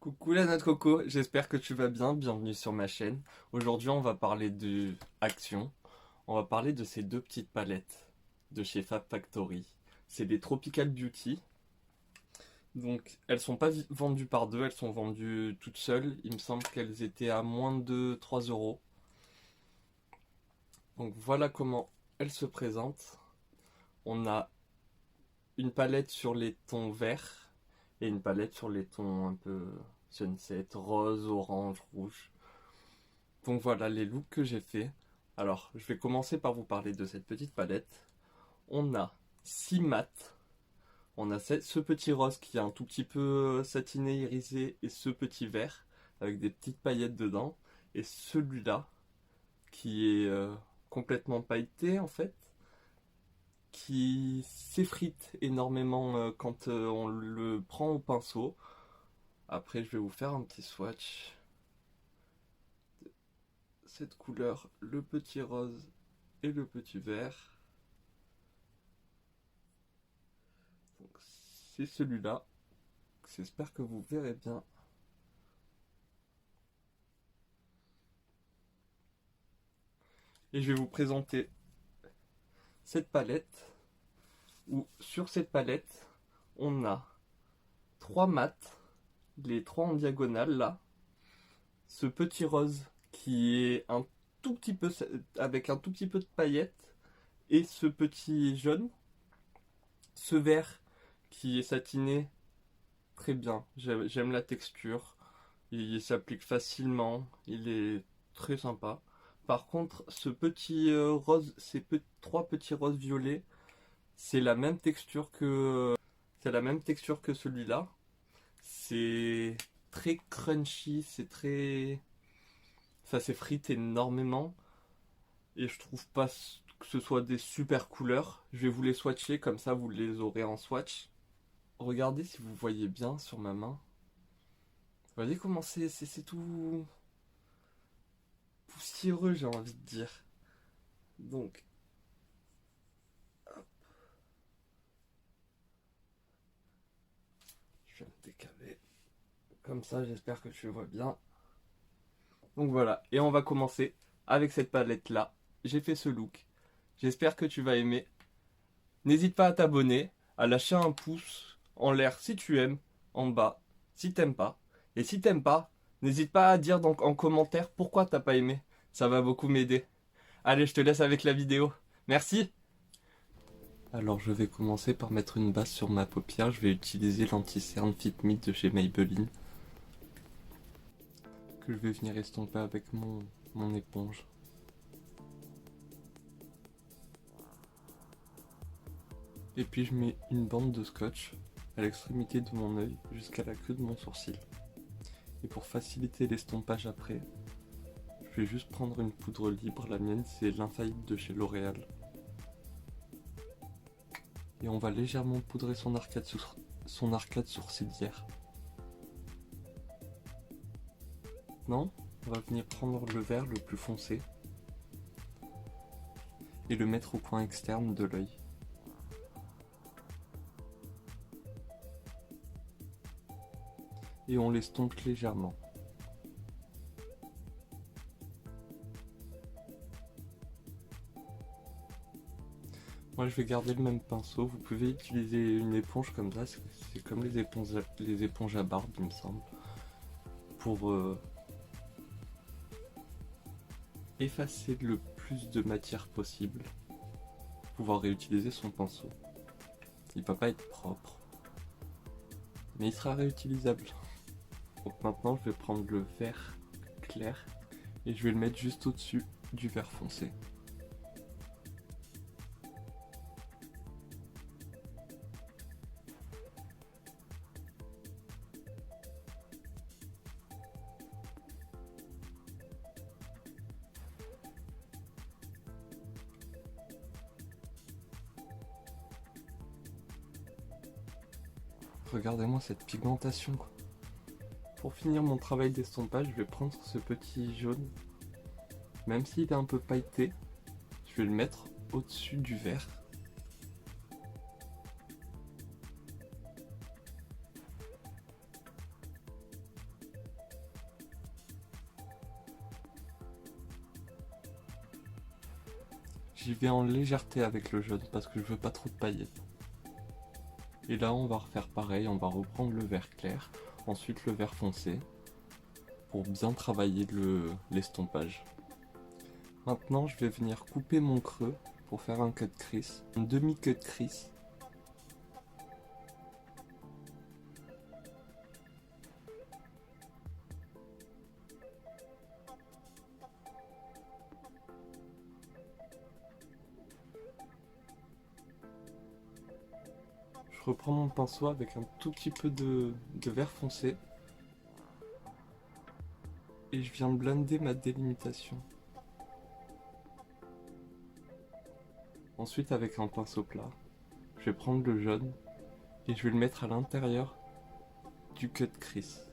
Coucou la noix de coco, j'espère que tu vas bien, bienvenue sur ma chaîne. Aujourd'hui on va parler de Action, on va parler de ces deux petites palettes de chez Fab Factory. C'est des Tropical Beauty, donc elles sont pas vendues par deux, elles sont vendues toutes seules. Il me semble qu'elles étaient à moins de 3 euros. Donc voilà comment elles se présentent. On a une palette sur les tons verts et une palette sur les tons un peu sunset, rose, orange, rouge. Donc voilà les looks que j'ai fait. Alors, je vais commencer par vous parler de cette petite palette. On a 6 mats. On a ce petit rose qui est un tout petit peu satiné, irisé, et ce petit vert avec des petites paillettes dedans. Et celui-là qui est complètement pailleté en fait, qui s'effrite énormément quand on le prend au pinceau. Après, je vais vous faire un petit swatch. Cette couleur, le petit rose et le petit vert. Donc c'est celui-là. J'espère que vous verrez bien. Et je vais vous présenter cette palette. Où sur cette palette, on a 3 mats, les 3 en diagonale là. Ce petit rose qui est un tout petit peu avec un tout petit peu de paillettes. Et ce petit jaune. Ce vert qui est satiné très bien. J'aime la texture. Il s'applique facilement. Il est très sympa. Par contre, ce petit rose, trois petits roses violets, c'est la même texture que celui-là. C'est très crunchy, c'est très, ça s'effrite énormément. Et je trouve pas que ce soit des super couleurs. Je vais vous les swatcher comme ça, vous les aurez en swatch. Regardez si vous voyez bien sur ma main. Vous voyez comment c'est tout poussiéreux, j'ai envie de dire. Donc, hop, je vais me décaler. Comme ça, j'espère que tu vois bien. Donc voilà, et on va commencer avec cette palette-là. J'ai fait ce look. J'espère que tu vas aimer. N'hésite pas à t'abonner, à lâcher un pouce en l'air si tu aimes, en bas si t'aimes pas. Et si t'aimes pas, n'hésite pas à dire donc en commentaire pourquoi t'as pas aimé. Ça va beaucoup m'aider. Allez, je te laisse avec la vidéo. Merci. Alors je vais commencer par mettre une base sur ma paupière. Je vais utiliser l'anti-cerne Fit Me de chez Maybelline. Que je vais venir estomper avec mon éponge. Et puis je mets une bande de scotch à l'extrémité de mon œil jusqu'à la queue de mon sourcil. Et pour faciliter l'estompage après, je vais juste prendre une poudre libre. La mienne c'est l'Infaillible de chez L'Oréal. Et on va légèrement poudrer son arcade sourcilière. Non, on va venir prendre le vert le plus foncé et le mettre au coin externe de l'œil. Et on l'estompe légèrement. Moi je vais garder le même pinceau, vous pouvez utiliser une éponge comme ça, c'est comme les éponges à barbe il me semble, pour effacer le plus de matière possible, pouvoir réutiliser son pinceau. Il va pas être propre, mais il sera réutilisable. Donc maintenant je vais prendre le vert clair et je vais le mettre juste au-dessus du vert foncé. Regardez-moi cette pigmentation quoi. Pour finir mon travail d'estompage, je vais prendre ce petit jaune. Même s'il est un peu pailleté, je vais le mettre au-dessus du vert. J'y vais en légèreté avec le jaune parce que je veux pas trop de paillettes. Et là on va refaire pareil, on va reprendre le vert clair, ensuite le vert foncé, pour bien travailler l'estompage. Maintenant je vais venir couper mon creux pour faire un cut crease, un demi-cut crease. Je reprends mon pinceau avec un tout petit peu de vert foncé et je viens blender ma délimitation. Ensuite avec un pinceau plat, je vais prendre le jaune et je vais le mettre à l'intérieur du cut crease.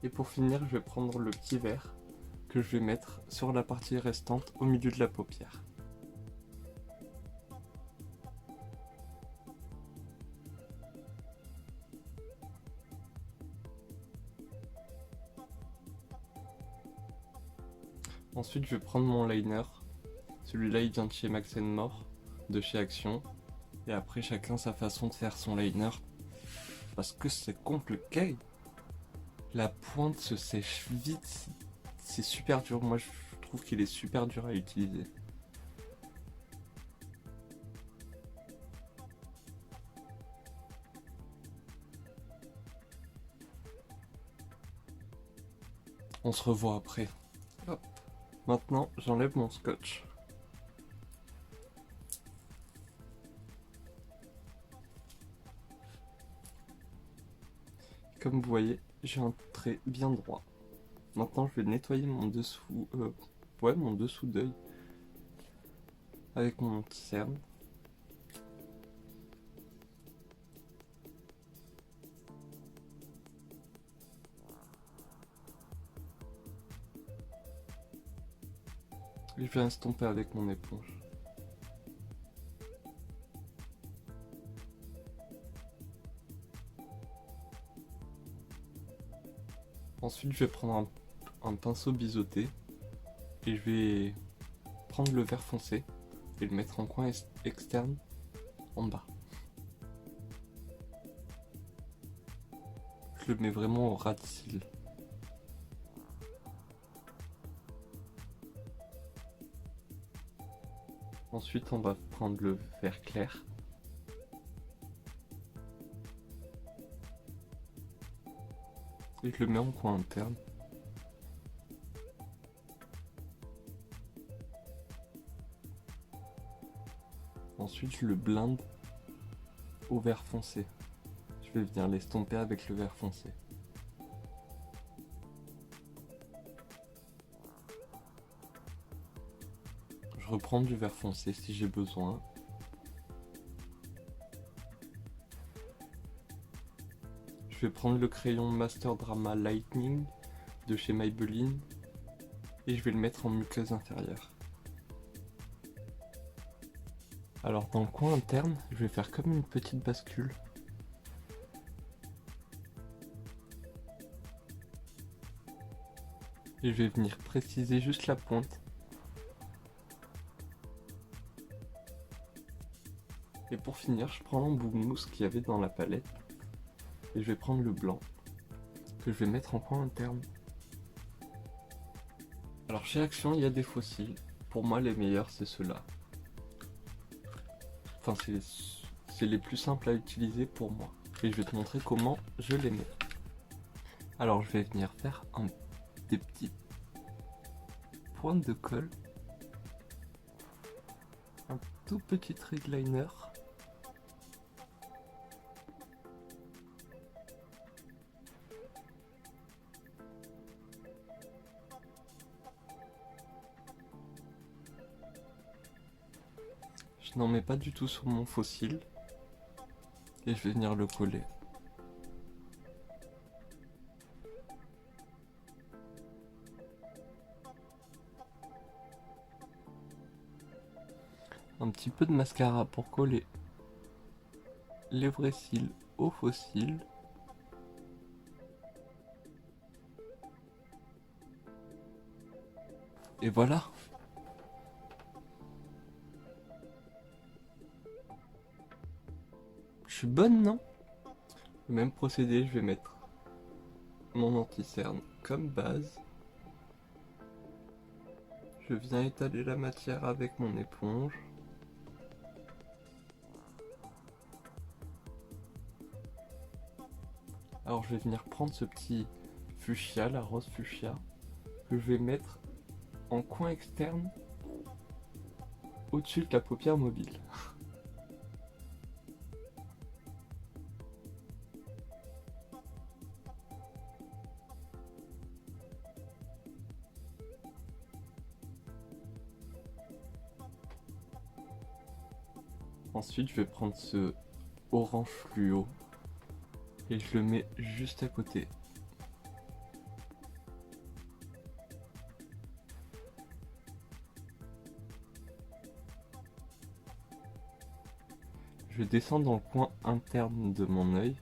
Et pour finir, je vais prendre le petit vert que je vais mettre sur la partie restante au milieu de la paupière. Ensuite, je vais prendre mon liner. Celui-là, il vient de chez Max More, de chez Action. Et après, chacun sa façon de faire son liner. Parce que c'est compliqué. La pointe se sèche vite. C'est super dur. Moi, je trouve qu'il est super dur à utiliser. On se revoit après. Hop. Maintenant, j'enlève mon scotch. Comme vous voyez, j'ai un trait bien droit. Maintenant, je vais nettoyer mon dessous, mon dessous d'œil avec mon cerne. Et je vais estomper avec mon éponge. Ensuite, je vais prendre un pinceau biseauté et je vais prendre le vert foncé et le mettre en coin externe en bas. Je le mets vraiment au ras de cils. Ensuite, on va prendre le vert clair. Et je le mets en coin interne. Ensuite, je le blinde au vert foncé. Je vais venir l'estomper avec le vert foncé. Je reprends du vert foncé si j'ai besoin. Je vais prendre le crayon Master Drama Lightning de chez Maybelline et je vais le mettre en muqueuse intérieure. Alors dans le coin interne, je vais faire comme une petite bascule. Et je vais venir préciser juste la pointe. Et pour finir, je prends l'embout mousse qu'il y avait dans la palette et je vais prendre le blanc que je vais mettre en coin interne. Alors chez Action, il y a des fossiles. Pour moi, les meilleurs, c'est ceux-là. Enfin, c'est les plus simples à utiliser pour moi. Et je vais te montrer comment je les mets. Alors, je vais venir faire des petites pointes de colle. Un tout petit trait de liner. Je n'en mets pas du tout sur mon faux cil. Et je vais venir le coller. un petit peu de mascara pour coller les vrais cils aux faux cils. Et voilà. Je suis bonne, non? Le même procédé, je vais mettre mon anti-cerne comme base. Je viens étaler la matière avec mon éponge. Alors je vais venir prendre ce petit fuchsia, la rose fuchsia, que je vais mettre en coin externe au-dessus de la paupière mobile. Ensuite je vais prendre ce orange fluo et je le mets juste à côté. Je descends dans le coin interne de mon œil,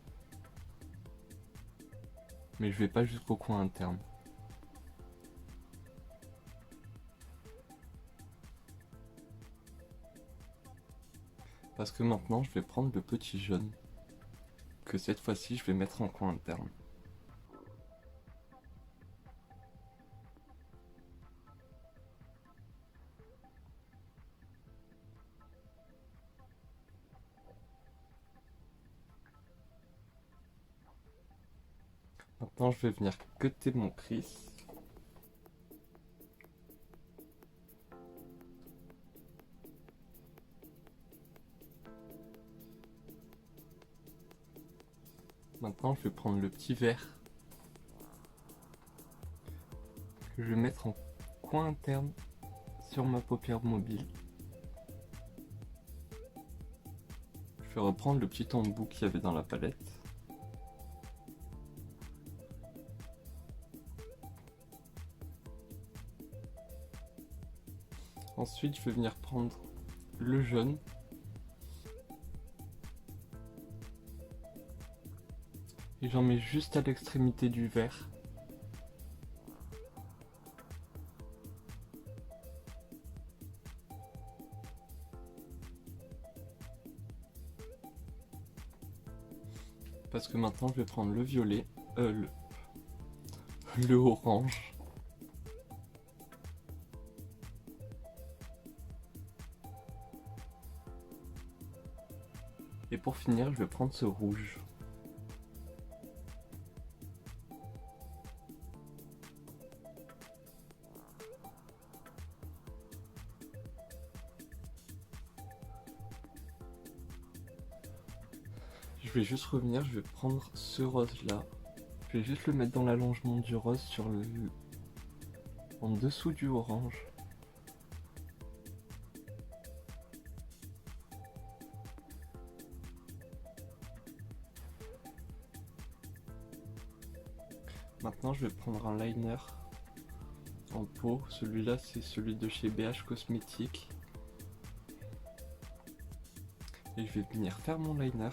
mais je vais pas jusqu'au coin interne. Parce que maintenant je vais prendre le petit jaune, que cette fois-ci je vais mettre en coin interne. Maintenant je vais venir cutter mon crease. Maintenant je vais prendre le petit vert que je vais mettre en coin interne sur ma paupière mobile. Je vais reprendre le petit embout qu'il y avait dans la palette. Ensuite je vais venir prendre le jaune et j'en mets juste à l'extrémité du vert. Parce que maintenant je vais prendre le violet, le orange. Et pour finir, je vais prendre ce rouge. Je vais juste revenir, je vais prendre ce rose là. Je vais juste le mettre dans l'allongement du rose sur le... en dessous du orange. Maintenant je vais prendre un liner en peau. Celui-là c'est celui de chez BH Cosmétiques. Et je vais venir faire mon liner.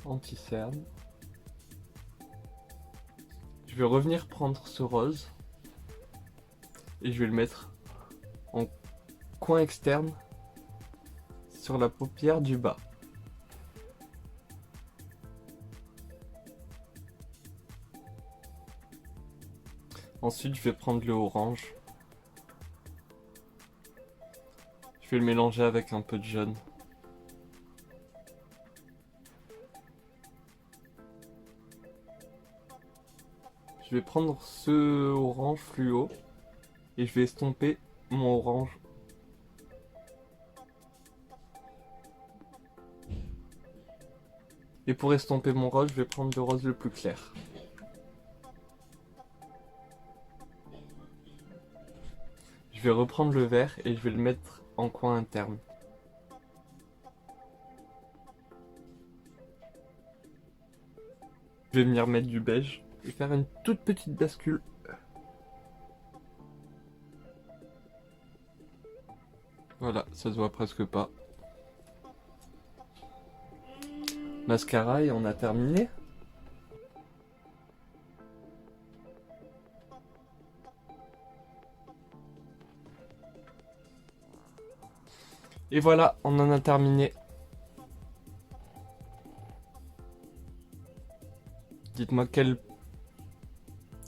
Anti-cerne. Je vais revenir prendre ce rose. Et je vais le mettre en coin externe sur la paupière du bas. Ensuite, je vais prendre le orange. Je vais le mélanger avec un peu de jaune. Je vais prendre ce orange fluo et je vais estomper mon orange. Et pour estomper mon rose, je vais prendre le rose le plus clair. Je vais reprendre le vert et je vais le mettre en coin interne. Je vais venir mettre du beige et faire une toute petite bascule. Voilà, ça se voit presque pas. Mascara et on a terminé. Et voilà, on en a terminé. Dites-moi quel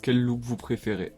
look vous préférez.